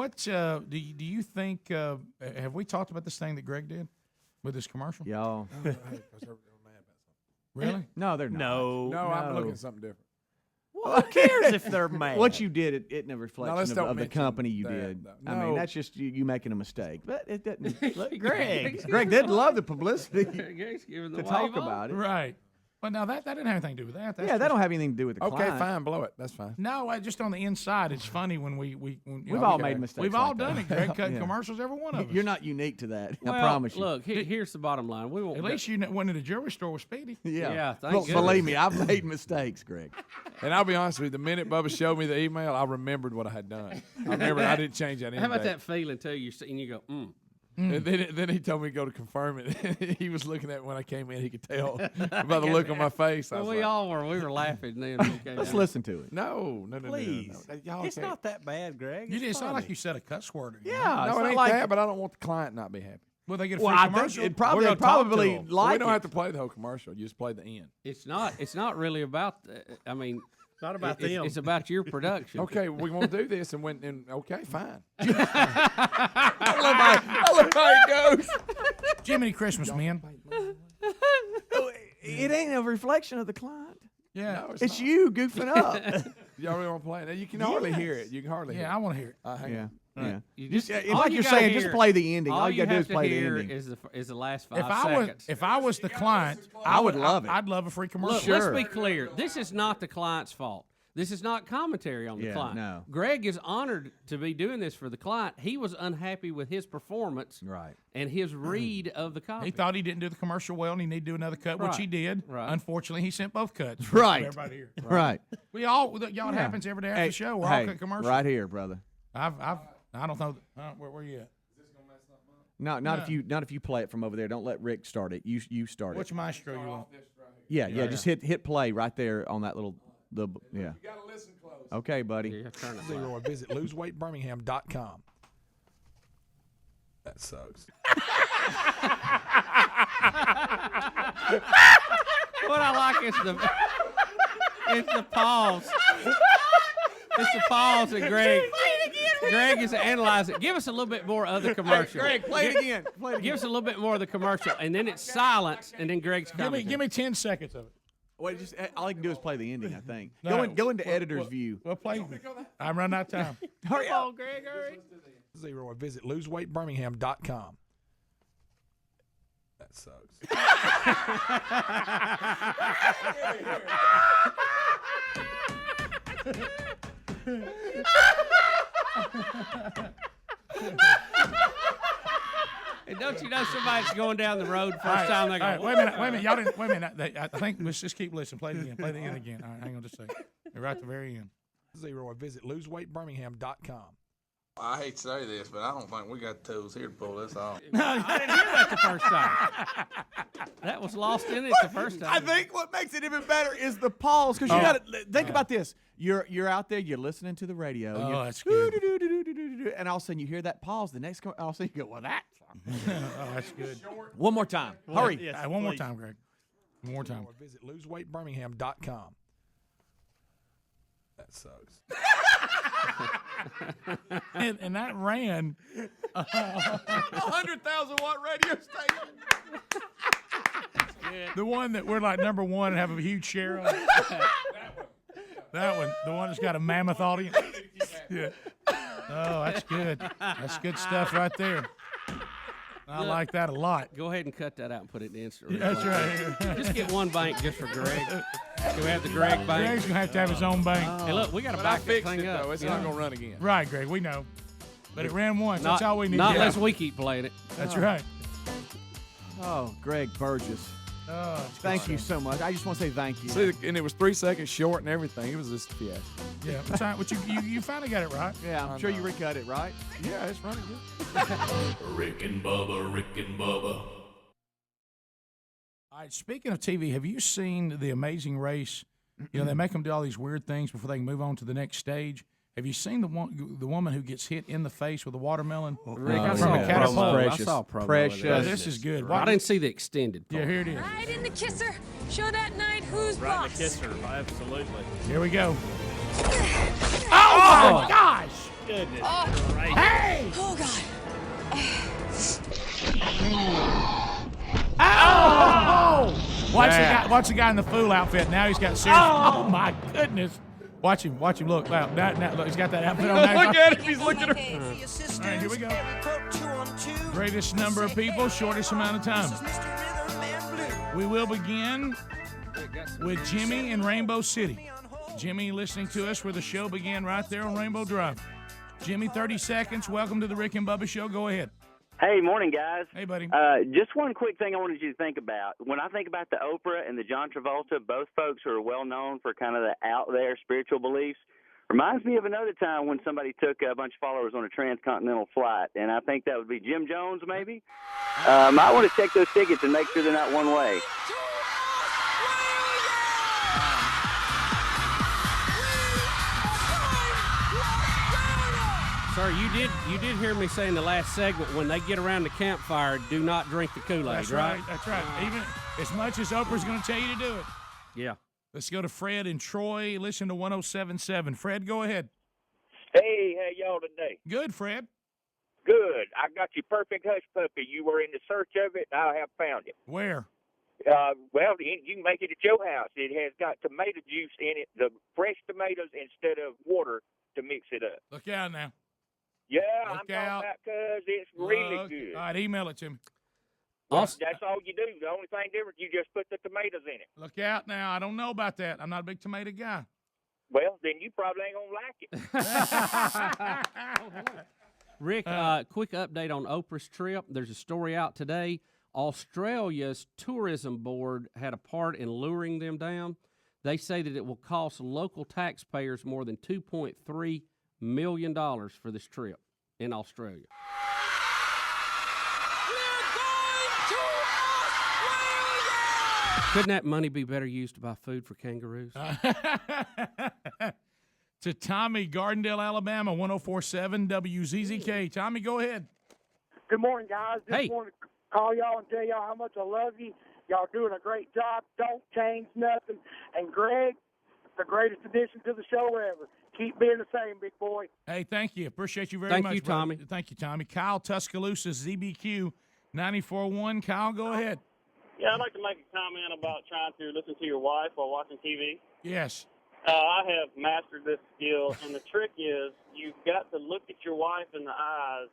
what do you think? Have we talked about this thing that Greg did with his commercial? Y'all. Really? No, they're not. No, I'm looking at something different. Well, who cares if they're mad? What you did, it isn't a reflection let's don't of the mention company you that, did. though. I mean, No. that's just you making a mistake. But it doesn't. Look, Greg. Greg did love the publicity Greg's giving the to wave talk off. about it. Right. Well, now that didn't have anything to do with that. That's Yeah, that just- don't have anything to do with the Okay, client. fine, blow it. That's fine. No, just on the inside, it's funny when when We've all made mistakes. We've all like done that. it. Greg cut Yeah. commercials, every one of us. You're not unique to that. Well, I promise you. Look, here's the bottom line. We won't. At least you went to the jewelry store with Speedy. Yeah, thank Well, goodness. believe me, I've made mistakes, Greg. And I'll be honest with you, the minute Bubba showed me the email, I remembered what I had done. I remembered I didn't change that. How about that feeling too? You're sitting, you go, And then he told me to go to confirm it. He was looking at me when I came in. He could tell by the look on my face. I Well, was we like, all were. We were laughing then. when you came Let's out. listen to it. no. Please. Y'all It's can't- not that bad, Greg. You It's didn't sound like funny. you said a cuss word. Yeah, No, it's it not ain't like that, but I don't want the client not be happy. Will they get a Well, free I think commercial? it We're probably gonna talk to probably them. like we don't it. have to play the whole commercial. You just play the end. It's not really about. I mean, Not about it's, them. it's about your production. Okay, we want to do this, and okay, fine. I love how it goes. Jiminy Christmas, man. It ain't a reflection of the client. Yeah. No, It's you goofing up. Y'all really want to play it? You can hardly hear it. You can hardly hear Yeah, I it. want to hear it. Hang Yeah. on. Yeah. You Just, just- it's all like you you're gotta saying, just hear- play the ending. All you got to do have is play the hear ending. is the last 5 seconds. If I was the client, I would love it. I'd love a free commercial. Look, let's be clear. This is not the client's fault. This is not commentary on the Yeah, client. no. Greg is honored to be doing this for the client. He was unhappy with his performance Right. and his read of the copy. He thought he didn't do the commercial well, and he needed to do another cut, which he Right. did. Right. Unfortunately, he sent both cuts. Right. Everybody here. Right. We all, y'all, it happens every day after Hey, the show. We're hey, all cut commercials. right here, brother. I don't know. Where you at? No, not if you play it from over there. Don't let Rick start it. You start it. Which maestro you want? Yeah. Just hit play right there on that little yeah. You got to listen close. Okay, buddy. Yeah, turn it Zero. Visit loseweightbirmingham.com. That sucks. What I like is the pause. It's the pause and Greg is analyzing. Give us a little bit more of the commercial. Greg, play it again. Give us a little bit more of the commercial, and then it's silence, and then Greg's commentary. Give me 10 seconds of it. Well, just all I can do is play the ending. I think. No, Go into editor's view. Well, play. I'm running out of time. Hurry up. Oh, Greg, hurry. Zero. Visit loseweightbirmingham.com. That sucks. And don't you know somebody's going down the road first time they go, All right, wait a minute. Y'all didn't. Wait a minute. I think let's just keep listening. Play it again. Play the end again. All right, hang on just a second. We're right at the very end. Zero. Visit loseweightbirmingham.com. I hate to say this, but I don't think we got the tools here to pull this off. I didn't hear that the first time. That was lost in it the first time. I think what makes it even better is the pause, because you got to think about this. You're out there, you're listening to the radio. Oh, that's good. And all of a sudden you hear that pause. The next, all of a sudden you go, well, that's Oh, that's good. one more time. Hurry. Yes, All right, one more please. time, Greg. One more time. Visit loseweightbirmingham.com. That sucks. And that ran 100,000 watt radio station. the one that we're like number one and have a huge share of. That one, the one that's got a mammoth audience. Yeah. Oh, that's good. That's good stuff right there. I like that a lot. Go ahead and cut that out and put it in the instant That's replay. right. Just get one bank just for Greg. Can we have the Greg bank? Greg's gonna have to have his own bank. Hey, look, we got to But I back that fixed thing it, up. though. It's you not know? going to run again. Right, Greg. We know, but it ran once. That's all we need. Not to unless have. we keep playing it. That's right. Oh, Greg Burgess. Oh, Thank you so much. I just want to say thank you. See, and it was 3 seconds short and everything. It was just a fiasco. yeah. It's all right. But you finally got it right. Yeah, I'm sure you recut it, right? Yeah, it's running good. Rick and Bubba, Rick and Bubba. All right. Speaking of TV, have you seen The Amazing Race? You know, they make them do all these weird things before they can move on to the next stage. Have you seen the woman who gets hit in the face with a watermelon? Rick, Oh, I from saw a a catapult. promo. I Precious. saw a promo. Precious. Oh, of this is good. I didn't see the extended Yeah, part. here it is. Right in the kisser. Show that night who's Right in boss. the kisser, absolutely. Here we go. Oh my gosh! Goodness. Oh, God. Oh! Watch the guy in the fool outfit. Now he's got serious. Oh, my goodness. Watch him. Look. Now, look, he's got that outfit on. Look at him. He's looking at her. All right, here we go. Greatest number of people, shortest amount of time. We will begin with Jimmy in Rainbow City. Jimmy listening to us where the show began right there on Rainbow Drive. Jimmy, 30 seconds. Welcome to the Rick and Bubba Show. Go ahead. Hey, morning, guys. Hey, buddy. Just one quick thing I wanted you to think about. When I think about the Oprah and the John Travolta, both folks who are well known for kind of the out there spiritual beliefs, reminds me of another time when somebody took a bunch of followers on a transcontinental flight, and I think that would be Jim Jones, maybe. Might want to check those tickets and make sure they're not one way. Sir, you did hear me say in the last segment, when they get around the campfire, do not drink the Kool-Aid, That's right? That's right. Even as much as Oprah's going to tell you to do it. Yeah. Let's go to Fred in Troy. Listen to 107.7. Fred, go ahead. Hey, how y'all today? Good, Fred. Good. I got your perfect hush puppy. You were in the search of it, and I have found it. Where? Well, you can make it at your house. It has got tomato juice in it, the fresh tomatoes instead of water to mix it up. Look out now. Yeah, Look I'm talking out. about because it's really Look. good. All right, email it to me. Also, That's all you do. The only thing different, you just put the tomatoes in it. Look out now. I don't know about that. I'm not a big tomato guy. Well, then you probably ain't going to like it. Rick, quick update on Oprah's trip. There's a story out today. Australia's tourism board had a part in luring them down. They say that it will cost local taxpayers more than $2.3 million for this trip in Australia. Couldn't that money be better used to buy food for kangaroos? To Tommy, Gardendale, Alabama, 104.7 WZZK. Tommy, go ahead. Good morning, guys. Just Hey. wanted to call y'all and tell y'all how much I love you. Y'all doing a great job. Don't change nothing. And Greg, the greatest addition to the show ever. Keep being the same, big boy. Hey, thank you. Appreciate you very Thank much. you, brother. Tommy. Thank you, Tommy. Kyle, Tuscaloosa, ZBQ, 94.1. Kyle, go ahead. Yeah, I'd like to make a comment about trying to listen to your wife while watching TV. Yes. I have mastered this skill, and the trick is you've got to look at your wife in the eyes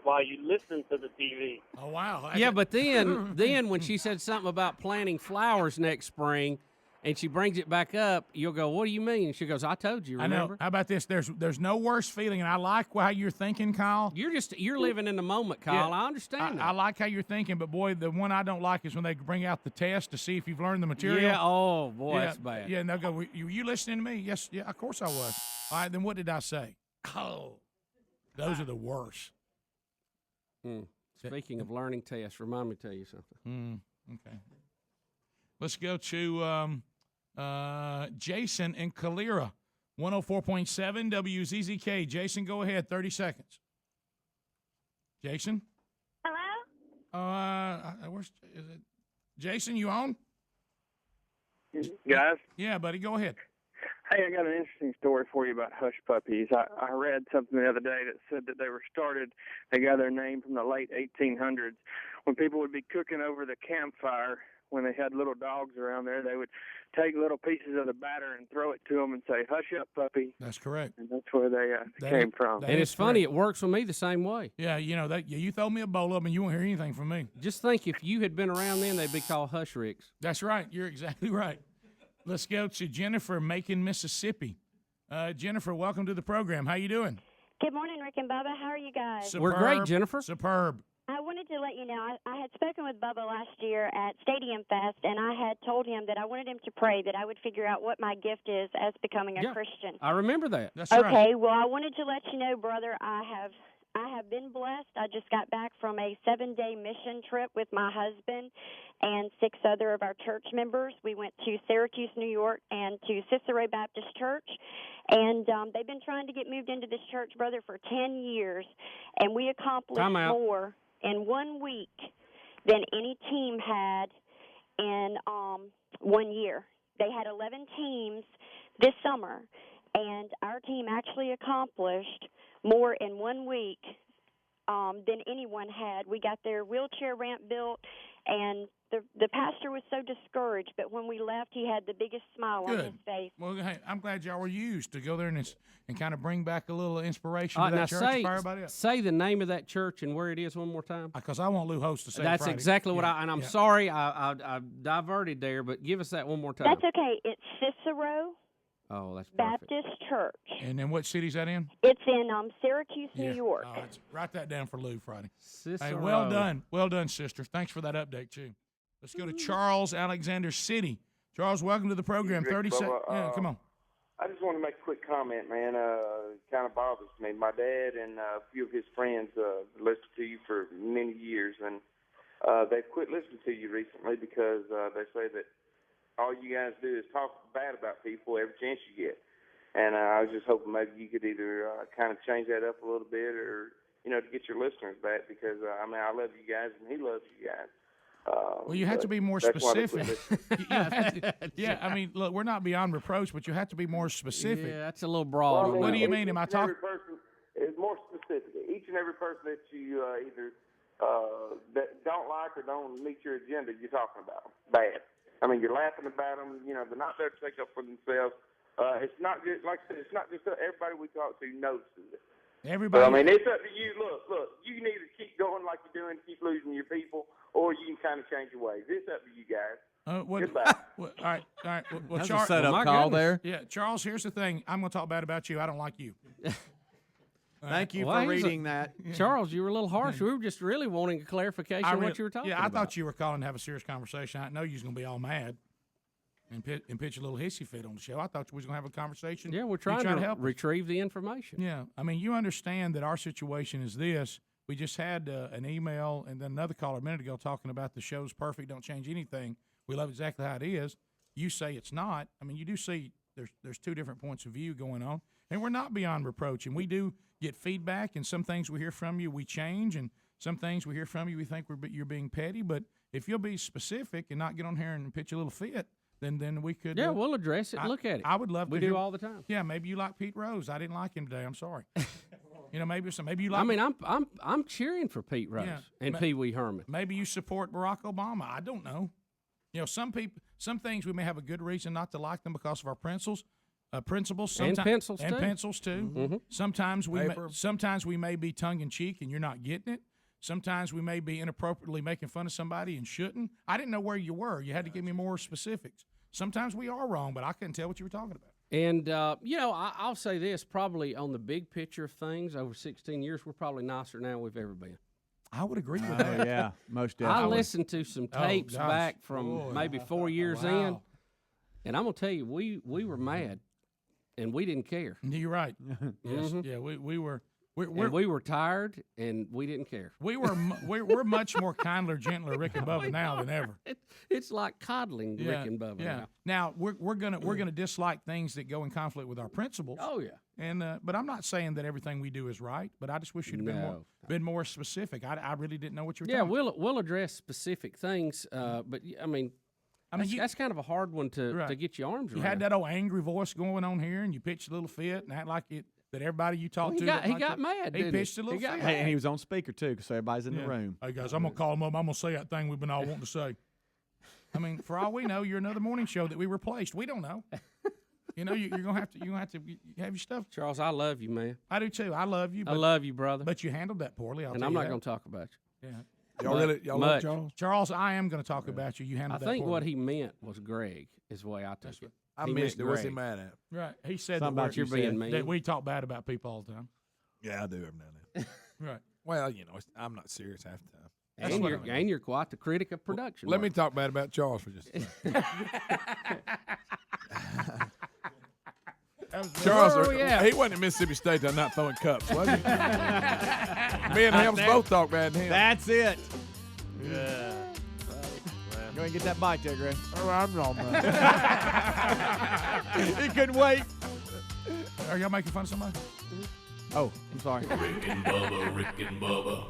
while you listen to the TV. Oh, wow. Yeah, but then when she said something about planting flowers next spring, and she brings it back up, you'll go, "What do you mean?" And she goes, "I told you, remember?" I know. How about this? There's no worse feeling, and I like how you're thinking, Kyle. You're living in the moment, Kyle. Yeah, I understand that. I like how you're thinking, but boy, the one I don't like is when they bring out the test to see if you've learned the material. Yeah. Oh boy, that's bad. Yeah, and they'll go, "Were you listening to me?" Yes. Yeah. Of course I was. All right. Then what did I say? Oh, those are the worst. Speaking of learning tests, remind me to tell you something. Okay. Let's go to Jason in Calera, 104.7 WZZK. Jason, go ahead. 30 seconds. Jason? Hello? Is it? Jason, you on? Guys? Yeah, buddy, go ahead. Hey, I got an interesting story for you about hush puppies. I read something the other day that said that they got their name from the late 1800s. When people would be cooking over the campfire, when they had little dogs around there, they would take little pieces of the batter and throw it to them and say, "Hush up, puppy." That's correct. And that's where they came from. And it's funny, it works with me the same way. Yeah, you know that. You throw me a bowl of them, and you won't hear anything from me. Just think, if you had been around then, they'd be called hush ricks. That's right. You're exactly right. Let's go to Jennifer, Macon, Mississippi. Jennifer, welcome to the program. How you doing? Good morning, Rick and Bubba. How are you guys? We're great, Jennifer. Superb. I wanted to let you know, I had spoken with Bubba last year at Stadium Fest, and I had told him that I wanted him to pray that I would figure out what my gift is as becoming a Christian. I remember that. That's right. Okay, well, I wanted to let you know, brother, I have been blessed. I just got back from a 7-day mission trip with my husband and 6 other of our church members. We went to Syracuse, New York, and to Cicero Baptist Church. And they've been trying to get moved into this church, brother, for 10 years. And we accomplished more in 1 week than any team had in 1 year. They had 11 teams this summer. and our team actually accomplished more in 1 week than anyone had. We got their wheelchair ramp built, and the pastor was so discouraged, but when we left, he had the biggest smile on his face. Well, hey, I'm glad y'all were used to go there and kind of bring back a little inspiration All to right, that now church for everybody else. say the name of that church and where it is one more time. Because I want Lou Host to say That's Friday. exactly what Yeah, and I'm yeah. sorry I diverted there, but give us that one more time. That's okay. It's Cicero Oh, that's perfect. Baptist Church. And then what city's that in? It's in Syracuse, Yeah. New York. Oh, write that down for Lou Friday. Cicero. Hey, well done, sister. Thanks for that update too. Let's go to Charles, Alexander City. Charles, welcome to the program. Rick, 30 seconds. Bubba, Yeah, come on. I just want to make a quick comment, man. It kind of bothers me. My dad and a few of his friends listened to you for many years, and they've quit listening to you recently because they say that all you guys do is talk bad about people every chance you get. And I was just hoping maybe you could either kind of change that up a little bit or, to get your listeners back because, I love you guys and he loves you guys. Well, you have to be more that's why they specific. quit Yeah, look, we're not beyond reproach, but you have to be more specific. Yeah, that's a little broad. What do you mean? Am I talking? Every person is more specific. Each and every person that you either that don't like or don't meet your agenda, you're talking about bad. You're laughing about them. They're not there to take up for themselves. It's not just like I said. It's not just everybody we talk to notices it. Everybody. But, it's up to you. Look. You can either keep going like you're doing, keep losing your people, or you can kind of change your ways. It's up to you guys. Goodbye. All right. Well, That's a setup call there. Yeah, Charles. Here's the thing. I'm going to talk bad about you. I don't like you. Thank you for reading that. Charles, you were a little harsh. We were just really wanting a clarification of what you were talking about. Yeah, I thought you were calling to have a serious conversation. I know you was going to be all mad and pitch a little hissy fit on the show. I thought we was going to have a conversation. Yeah, we're trying to help us. retrieve the information. Yeah. You understand that our situation is this. We just had an email and then another caller a minute ago talking about the show's perfect, don't change anything. We love exactly how it is. You say it's not. You do see there's two different points of view going on. And we're not beyond reproach. And we do get feedback, and some things we hear from you, we change. And some things we hear from you, we think you're being petty. But if you'll be specific and not get on here and pitch a little fit, then we could. Yeah, we'll address it. Look at it. I would love to. We do all the time. Yeah, maybe you like Pete Rose. I didn't like him today. I'm sorry. Maybe you like. I'm cheering for Pete Rose and Pee Wee Herman. Maybe you support Barack Obama. I don't know. Some things we may have a good reason not to like them because of our principles. Principles and pencils and too. Pencils too. Mm-hmm. Sometimes we may be tongue in cheek and you're not getting it. Sometimes we may be inappropriately making fun of somebody and shouldn't. I didn't know where you were. You had to give me more specifics. Sometimes we are wrong, but I couldn't tell what you were talking about. And I'll say this: probably on the big picture of things, over 16 years, we're probably nicer now than we've ever been. I would agree with that. Yeah, most definitely. I listened to some tapes back from maybe 4 years in, and I'm gonna tell you, we were mad. And we didn't care. You're right. Yes. Mm-hmm. Yeah, we were. We were tired, and we didn't care. We're much more kindler, gentler Rick and Bubba now than ever. It's like coddling Rick and Bubba now. Now we're gonna dislike things that go in conflict with our principles. Oh yeah. And but I'm not saying that everything we do is right. But I just wish you'd been more specific. I really didn't know what you were talking about. Yeah, we'll address specific things. But that's kind of a hard one to get your arms around. You had that old angry voice going on here, and you pitched a little fit and act like it that everybody you talked to. He got mad. He pitched a little fit. And he was on speaker too, so everybody's in the room. Hey guys, I'm gonna call him up. I'm gonna say that thing we've been all wanting to say. For all we know, you're another morning show that we replaced. We don't know. You're gonna have to have your stuff. Charles, I love you, man. I do too. I love you. I love you, brother. But you handled that poorly. And I'm not gonna talk about you. Yeah. Y'all love Charles? Charles, I am going to talk about you. You handled that poorly. I think what he meant was Greg, is the way I took it. I missed it. What's he mad at? Right. He said something about you being mean. That we talk bad about people all the time. Yeah, I do every now and then. Right. Well, I'm not serious half the time. And you're quite the critic of production. Let me talk bad about Charles for just a second. Charles, he wasn't at Mississippi State till not throwing cups, was he? Me and Helms both talk bad to him. That's it. Yeah. Go ahead and get that bite there, Greg. Oh, I'm wrong, man. He couldn't wait. Are y'all making fun of somebody? Oh, I'm sorry. Rick and Bubba, Rick and Bubba.